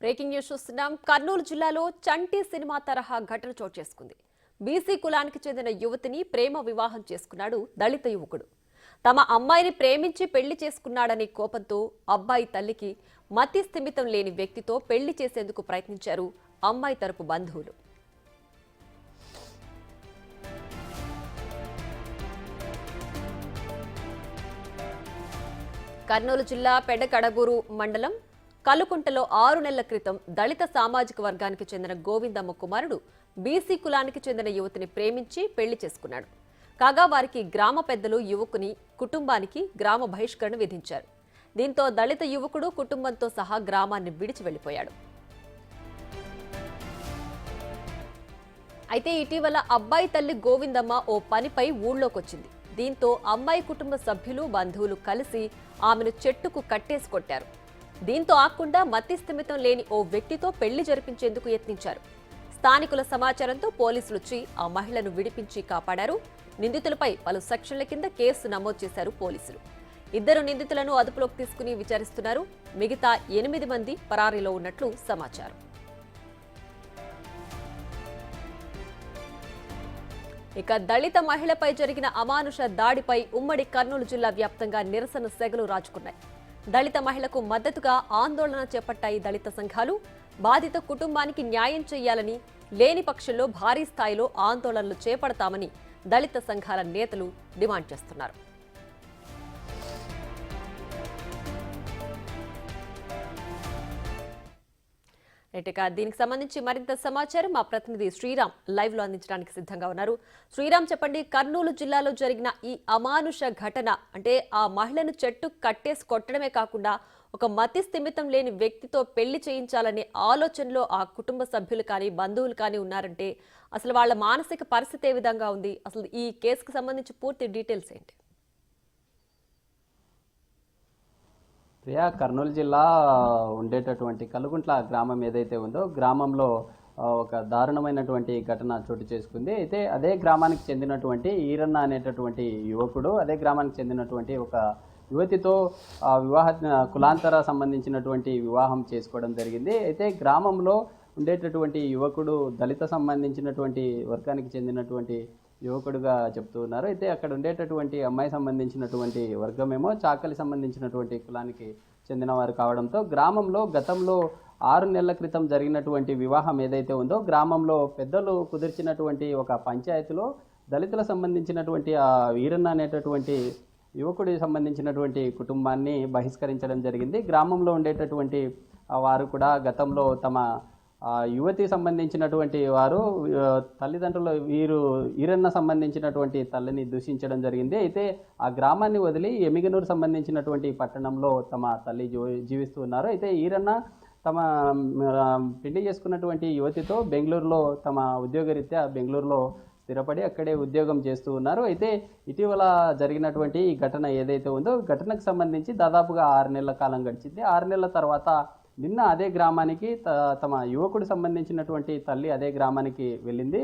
Breaking news చూస్తున్నాం. కర్నూలు జిల్లాలో చంటి cinema తరహా ఘటన చోటు చేసుకుంది. బీసీ కులానికి చెందిన యువతిని ప్రేమ వివాహం చేసుకున్నాడు దళిత యువకుడు. తమ అమ్మాయిని ప్రేమించి పెళ్లి చేసుకున్నాడనే కోపంతో అబ్బాయి తల్లికి మతి స్థిమితం లేని వ్యక్తితో పెళ్లి చేసేందుకు ప్రయత్నించారు అమ్మాయి తరపు బంధువులు. కర్నూలు జిల్లా పెడకడగూరు మండలం కలుకుంటలో 6 నెలల క్రితం దళిత సామాజిక వర్గానికి చెందిన గోవిందమ్మ కుమారుడు బీసీ కులానికి చెందిన యువతిని ప్రేమించి పెళ్లి చేసుకున్నాడు. కాగా వారికి గ్రామ పెద్దలు యువకుని కుటుంబానికి గ్రామ బహిష్కరణ విధించారు. దీంతో దళిత యువకుడు కుటుంబంతో సహా గ్రామాన్ని విడిచి వెళ్లిపోయాడు. అయితే ఇటీవల అబ్బాయి తల్లి గోవిందమ్మ ఓ పనిపై ఊళ్ళోకొచ్చింది. దీంతో అమ్మాయి కుటుంబ సభ్యులు బంధువులు కలిసి ఆమెను చెట్టుకు కట్టేసి కొట్టారు. దీంతో ఆకుండా మతి స్థిమితం లేని ఓ వ్యక్తితో పెళ్లి జరిపించేందుకు యత్నించారు. స్థానికుల సమాచారంతో పోలీసులు వచ్చి ఆ మహిళను విడిపించి కాపాడారు. నిందితులపై పలు సెక్షన్ల కింద కేసు నమోదు చేశారు పోలీసులు. 2 నిందితులను అదుపులోకి తీసుకుని విచారిస్తున్నారు. మిగతా 8 మంది పరారీలో ఉన్నట్లు సమాచారం. ఇక దళిత మహిళపై జరిగిన అమానుష దాడిపై ఉమ్మడి కర్నూలు జిల్లా వ్యాప్తంగా నిరసన సెగలు రాజుకున్నాయి. దళిత మహిళకు మద్దతుగా ఆందోళన చేపట్టాయి దళిత సంఘాలు. బాధిత కుటుంబానికి న్యాయం చేయాలని, లేని పక్షంలో భారీ స్థాయిలో ఆందోళనలు చేపడతామని దళిత సంఘాల నేతలు డిమాండ్ చేస్తున్నారు. దీనికి సంబంధించి మరింత సమాచారం మా ప్రతినిధి శ్రీరామ్ లైవ్ లో అందించడానికి సిద్ధంగా ఉన్నారు. శ్రీరామ్, చెప్పండి, కర్నూలు జిల్లాలో జరిగిన ఈ అమానుష ఘటన అంటే ఆ మహిళను చెట్టు కట్టేసి కొట్టడమే కాకుండా ఒక మతి స్థిమితం లేని వ్యక్తితో పెళ్లి చేయించాలనే ఆలోచనలో ఆ కుటుంబ సభ్యులు కానీ బంధువులు కానీ ఉన్నారంటే అసలు వాళ్ళ మానసిక పరిస్థితి ఏ విధంగా ఉంది? అసలు ఈ కేసుకు సంబంధించి పూర్తి డీటెయిల్స్ ఏంటి? ప్రియా, కర్నూలు జిల్లా ఉండేటటువంటి కలుగుంట్ల గ్రామం ఏదైతే ఉందో గ్రామంలో ఒక దారుణమైనటువంటి ఘటన చోటు చేసుకుంది. అయితే అదే గ్రామానికి చెందినటువంటి ఈరన్న అనేటటువంటి యువకుడు అదే గ్రామానికి చెందినటువంటి ఒక యువతితో వివాహ కులాంతర సంబంధించినటువంటి వివాహం చేసుకోవడం జరిగింది. అయితే గ్రామంలో ఉండేటటువంటి యువకుడు దళిత సంబంధించినటువంటి వర్గానికి చెందినటువంటి యువకుడుగా చెప్తూ ఉన్నారు. అయితే అక్కడ ఉండేటటువంటి అమ్మాయి సంబంధించినటువంటి వర్గమేమో చాకలి సంబంధించినటువంటి కులానికి చెందిన వారు కావడంతో గ్రామంలో గతంలో 6 నెలల క్రితం జరిగినటువంటి వివాహం ఏదైతే ఉందో గ్రామంలో పెద్దలు కుదిర్చినటువంటి ఒక పంచాయతీలో దళితుల సంబంధించినటువంటి ఆ వీరన్న అనేటటువంటి యువకుడికి సంబంధించినటువంటి కుటుంబాన్ని బహిష్కరించడం జరిగింది. గ్రామంలో ఉండేటటువంటి వారు కూడా గతంలో తమ యువతికి సంబంధించినటువంటి వారు తల్లిదండ్రులు ఈరన్న సంబంధించినటువంటి తల్లిని దూషించడం జరిగింది. అయితే ఆ గ్రామాన్ని వదిలి ఎమిగనూరు సంబంధించినటువంటి పట్టణంలో తమ తల్లి జీవిస్తూ ఉన్నారు. అయితే ఈరన్న తమ పెళ్లి చేసుకున్నటువంటి యువతితో బెంగళూరులో తమ ఉద్యోగరీత్యా బెంగళూరులో స్థిరపడి అక్కడే ఉద్యోగం చేస్తూ ఉన్నారు. అయితే ఇటీవల జరిగినటువంటి ఈ ఘటన ఏదైతే ఉందో ఘటనకు సంబంధించి దాదాపుగా 6 నెలల కాలం గడిచింది. 6 నెలల తర్వాత నిన్న అదే గ్రామానికి తమ యువకుడు సంబంధించినటువంటి తల్లి అదే గ్రామానికి వెళ్ళింది.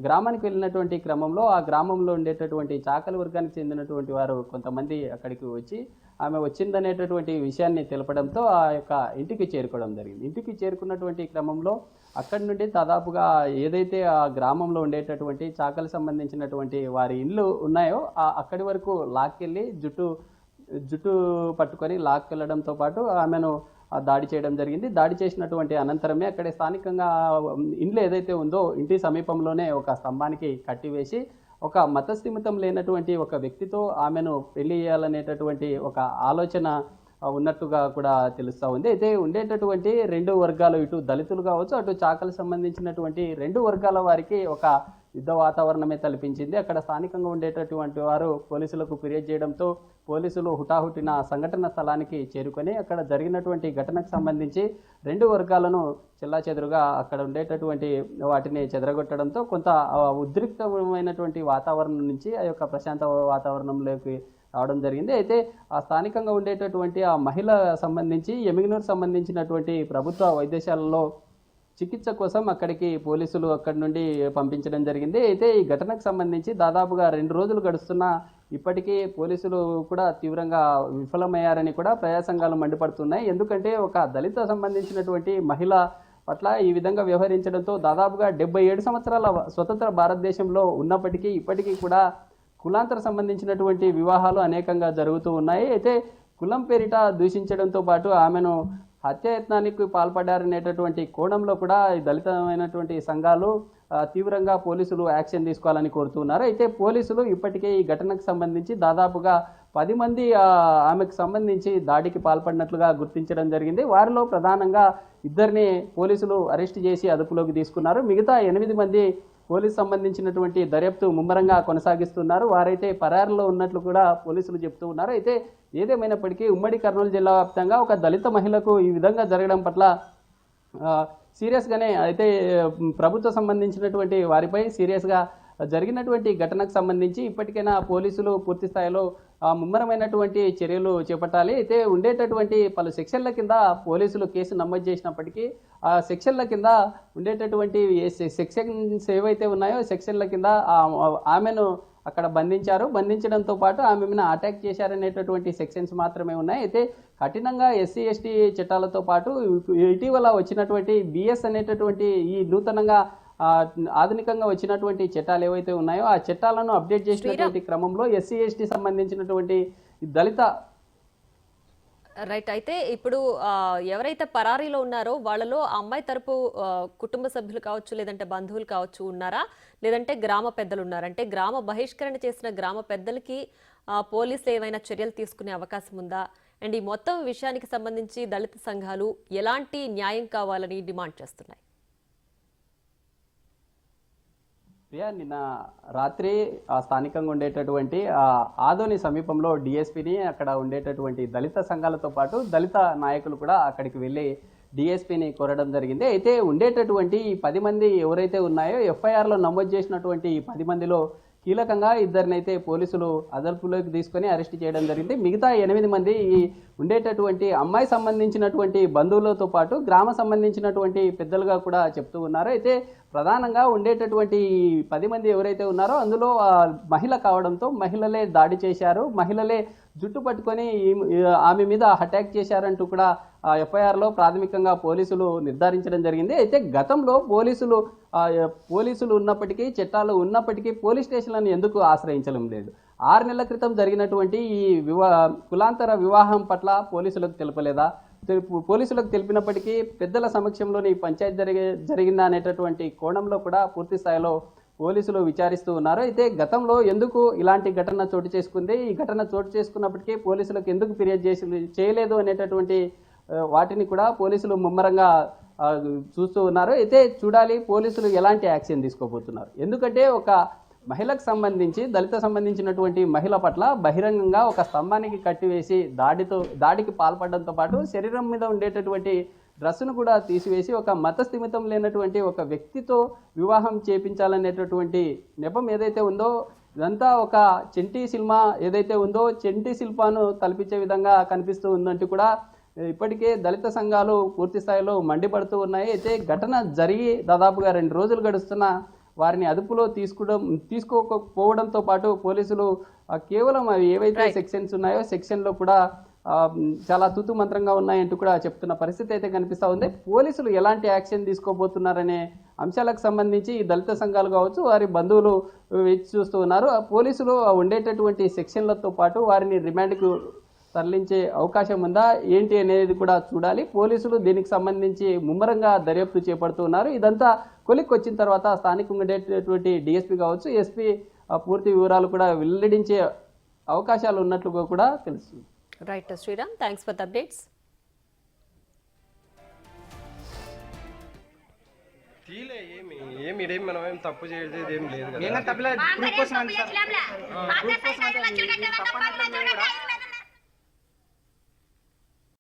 గ్రామానికి వెళ్ళినటువంటి క్రమంలో ఆ గ్రామంలో ఉండేటటువంటి చాకలి వర్గానికి చెందినటువంటి వారు కొంతమంది అక్కడికి వచ్చి ఆమె వచ్చిందనేటటువంటి విషయాన్ని తెలపడంతో ఆ యొక్క ఇంటికి చేరుకోవడం జరిగింది. ఇంటికి చేరుకున్నటువంటి క్రమంలో అక్కడి నుండి దాదాపుగా ఏదైతే ఆ గ్రామంలో ఉండేటటువంటి చాకలి సంబంధించినటువంటి వారి ఇళ్ళు ఉన్నాయో అక్కడి వరకు లాక్కెళ్ళి జుట్టు పట్టుకొని లాక్కెళ్ళడంతో పాటు ఆమెను దాడి చేయడం జరిగింది. దాడి చేసినటువంటి అనంతరమే అక్కడే స్థానికంగా ఇంట్లో ఏదైతే ఉందో ఇంటి సమీపంలోనే ఒక స్తంభానికి కట్టివేసి ఒక మతస్థిమితం లేనటువంటి ఒక వ్యక్తితో ఆమెను పెళ్లి చేయాలనేటటువంటి ఒక ఆలోచన ఉన్నట్టుగా కూడా తెలుస్తూ ఉంది. అయితే ఉండేటటువంటి 2 వర్గాలు, ఇటు దళితులు కావచ్చు అటు చాకలి సంబంధించినటువంటి 2 వర్గాల వారికి ఒక యుద్ధ వాతావరణమే తలపించింది. అక్కడ స్థానికంగా ఉండేటటువంటి వారు పోలీసులకు ఫిర్యాదు చేయడంతో పోలీసులు హుటాహుటిన సంఘటన స్థలానికి చేరుకొని అక్కడ జరిగినటువంటి ఘటనకు సంబంధించి 2 వర్గాలను చెల్లాచెదురుగా అక్కడ ఉండేటటువంటి వాటిని చెదరగొట్టడంతో కొంత ఉద్రిక్తమైనటువంటి వాతావరణం నుంచి ఆ యొక్క ప్రశాంత వాతావరణంలోకి రావడం జరిగింది. అయితే ఆ స్థానికంగా ఉండేటటువంటి ఆ మహిళ సంబంధించి ఎమిగనూరు సంబంధించినటువంటి ప్రభుత్వ వైద్యశాలలో చికిత్స కోసం అక్కడికి పోలీసులు అక్కడి నుండి పంపించడం జరిగింది. అయితే ఈ ఘటనకు సంబంధించి దాదాపుగా 2 రోజులు గడుస్తున్న ఇప్పటికీ పోలీసులు కూడా తీవ్రంగా విఫలమయ్యారని కూడా ప్రజా సంఘాలు మండిపడుతున్నాయి. ఎందుకంటే ఒక దళిత సంబంధించినటువంటి మహిళ పట్ల ఈ విధంగా వ్యవహరించడంతో దాదాపుగా 77 సంవత్సరాల స్వతంత్ర భారతదేశంలో ఉన్నప్పటికీ ఇప్పటికీ కూడా కులాంతర సంబంధించినటువంటి వివాహాలు అనేకంగా జరుగుతూ ఉన్నాయి. అయితే కులం పేరిట దూషించడంతో పాటు ఆమెను హత్యాయత్నానికి పాల్పడ్డారనేటటువంటి కోణంలో కూడా ఈ దళితమైనటువంటి సంఘాలు తీవ్రంగా పోలీసులు యాక్షన్ తీసుకోవాలని కోరుతున్నారు. అయితే పోలీసులు ఇప్పటికే ఈ ఘటనకు సంబంధించి దాదాపుగా 10 మంది ఆమెకు సంబంధించి దాడికి పాల్పడినట్లుగా గుర్తించడం జరిగింది. వారిలో ప్రధానంగా 2 పోలీసులు అరెస్ట్ చేసి అదుపులోకి తీసుకున్నారు. మిగతా 8 మంది పోలీసు సంబంధించినటువంటి దర్యాప్తు ముమ్మరంగా కొనసాగిస్తున్నారు. వారైతే పరారులో ఉన్నట్లు కూడా పోలీసులు చెప్తూ ఉన్నారు. అయితే ఏదేమైనప్పటికీ ఉమ్మడి కర్నూలు జిల్లా వ్యాప్తంగా ఒక దళిత మహిళకు ఈ విధంగా జరగడం పట్ల సీరియస్గానే అయితే ప్రభుత్వం సంబంధించినటువంటి వారిపై సీరియస్గా జరిగినటువంటి ఘటనకు సంబంధించి ఇప్పటికైనా పోలీసులు పూర్తి స్థాయిలో ముమ్మరమైనటువంటి చర్యలు చేపట్టాలి. అయితే ఉండేటటువంటి పలు సెక్షన్ల కింద పోలీసులు కేసు నమోదు చేసినప్పటికీ ఆ సెక్షన్ల కింద ఉండేటటువంటి సెక్షన్స్ ఏవైతే ఉన్నాయో సెక్షన్ల కింద ఆమెను అక్కడ బంధించడంతో పాటు ఆమె మీద అటాక్ చేశారనేటటువంటి సెక్షన్స్ మాత్రమే ఉన్నాయి. అయితే కఠినంగా ఎస్సీ ఎస్టీ చట్టాలతో పాటు ఇటీవల వచ్చినటువంటి బిఎస్ అనేటటువంటి ఈ నూతనంగా ఆధునికంగా వచ్చినటువంటి చట్టాలు ఏవైతే ఉన్నాయో ఆ చట్టాలను అప్డేట్ చేసినటువంటి క్రమంలో ఎస్సీ ఎస్టీ సంబంధించినటువంటి దళిత రైట్. అయితే ఇప్పుడు ఎవరైతే పరారీలో ఉన్నారో వాళ్ళలో అమ్మాయి తరపు కుటుంబ సభ్యులు కావచ్చు, లేదంటే బంధువులు కావచ్చు ఉన్నారా, లేదంటే గ్రామ పెద్దలు ఉన్నారా? అంటే గ్రామ బహిష్కరణ చేసిన గ్రామ పెద్దలకి పోలీసులు ఏమైనా చర్యలు తీసుకునే అవకాశం ఉందా? అండ్ ఈ మొత్తం విషయానికి సంబంధించి దళిత సంఘాలు ఎలాంటి న్యాయం కావాలని డిమాండ్ చేస్తున్నాయి? ప్రియా, నిన్న రాత్రి స్థానికంగా ఉండేటటువంటి ఆదోని సమీపంలో డిఎస్పీని అక్కడ ఉండేటటువంటి దళిత సంఘాలతో పాటు దళిత నాయకులు కూడా అక్కడికి వెళ్ళి డిఎస్పీని కోరడం జరిగింది. అయితే ఉండేటటువంటి ఈ 10 మంది ఎవరైతే ఉన్నాయో ఎఫ్ఐఆర్లో నమోదు చేసినటువంటి ఈ 10 మందిలో కీలకంగా 2 పోలీసులు అదుపులోకి తీసుకొని అరెస్ట్ చేయడం జరిగింది. మిగతా 8 మంది ఈ ఉండేటటువంటి అమ్మాయి సంబంధించినటువంటి బంధువులతో పాటు గ్రామ సంబంధించినటువంటి పెద్దలుగా కూడా చెప్తూ ఉన్నారు. అయితే ప్రధానంగా ఉండేటటువంటి 10 మంది ఎవరైతే ఉన్నారో అందులో మహిళ కావడంతో మహిళలే దాడి చేశారు, మహిళలే జుట్టు పట్టుకొని ఆమె మీద అటాక్ చేశారంటూ కూడా ఎఫ్ఐఆర్లో ప్రాథమికంగా పోలీసులు నిర్ధారించడం జరిగింది. అయితే గతంలో పోలీసులు ఉన్నప్పటికీ చట్టాలు ఉన్నప్పటికీ పోలీస్ స్టేషన్లను ఎందుకు ఆశ్రయించడం లేదు? 6 నెలల క్రితం జరిగినటువంటి ఈ కులాంతర వివాహం పట్ల పోలీసులకు తెలపలేదా? పోలీసులకు తెలిపినప్పటికీ పెద్దల సమక్షంలోని పంచాయతీ జరిగిందా అనేటటువంటి కోణంలో కూడా పూర్తి స్థాయిలో పోలీసులు విచారిస్తూ ఉన్నారు. అయితే గతంలో ఎందుకు ఇలాంటి ఘటన చోటు చేసుకుంది, ఈ ఘటన చోటు చేసుకున్నప్పటికీ పోలీసులకు ఎందుకు ఫిర్యాదు చేయలేదు అనేటటువంటి వాటిని కూడా పోలీసులు ముమ్మరంగా చూస్తూ ఉన్నారు. అయితే చూడాలి పోలీసులు ఎలాంటి యాక్షన్ తీసుకోబోతున్నారు. ఎందుకంటే ఒక మహిళకు సంబంధించి దళిత సంబంధించినటువంటి మహిళ పట్ల బహిరంగంగా ఒక స్తంభానికి కట్టివేసి దాడికి పాల్పడడంతో పాటు శరీరం మీద ఉండేటటువంటి డ్రెస్సును కూడా తీసివేసి ఒక మతస్థిమితం లేనటువంటి ఒక వ్యక్తితో వివాహం చేపించాలనేటటువంటి నెపం ఏదైతే ఉందో ఇదంతా ఒక చెంటి సినిమా ఏదైతే ఉందో చెంటి శిల్పాను తలపించే విధంగా కనిపిస్తూ ఉందంటూ కూడా ఇప్పటికే దళిత సంఘాలు పూర్తి స్థాయిలో మండిపడుతూ ఉన్నాయి. అయితే ఘటన జరిగి దాదాపుగా 2 రోజులు గడుస్తున్న వారిని అదుపులో తీసుకోకపోవడంతో పాటు పోలీసులు కేవలం అవి ఏవైతే సెక్షన్స్ ఉన్నాయో సెక్షన్లో కూడా చాలా తూతు మంత్రంగా ఉన్నాయంటూ కూడా చెప్తున్న పరిస్థితి అయితే కనిపిస్తూ ఉంది. పోలీసులు ఎలాంటి యాక్షన్ తీసుకోబోతున్నారనే అంశాలకు సంబంధించి ఈ దళిత సంఘాలు కావచ్చు వారి బంధువులు వేచి చూస్తూ ఉన్నారు. పోలీసులు ఉండేటటువంటి సెక్షన్లతో పాటు వారిని రిమాండ్కు తరలించే అవకాశం ఉందా ఏంటి అనేది కూడా చూడాలి. పోలీసులు దీనికి సంబంధించి ముమ్మరంగా దర్యాప్తు చేపడుతున్నారు. ఇదంతా కొలిక్కి వచ్చిన తర్వాత స్థానికంగా ఉండేటటువంటి డిఎస్పీ కావచ్చు ఎస్పీ పూర్తి వివరాలు కూడా వెల్లడించే అవకాశాలు ఉన్నట్లుగా కూడా తెలుస్తుంది. Right Sriram, thanks for the updates. ఏమి మనం ఏం తప్పు చేయలేదు, ఏం లేదు. తప్పలేదు. ప్రూఫ్ కోసం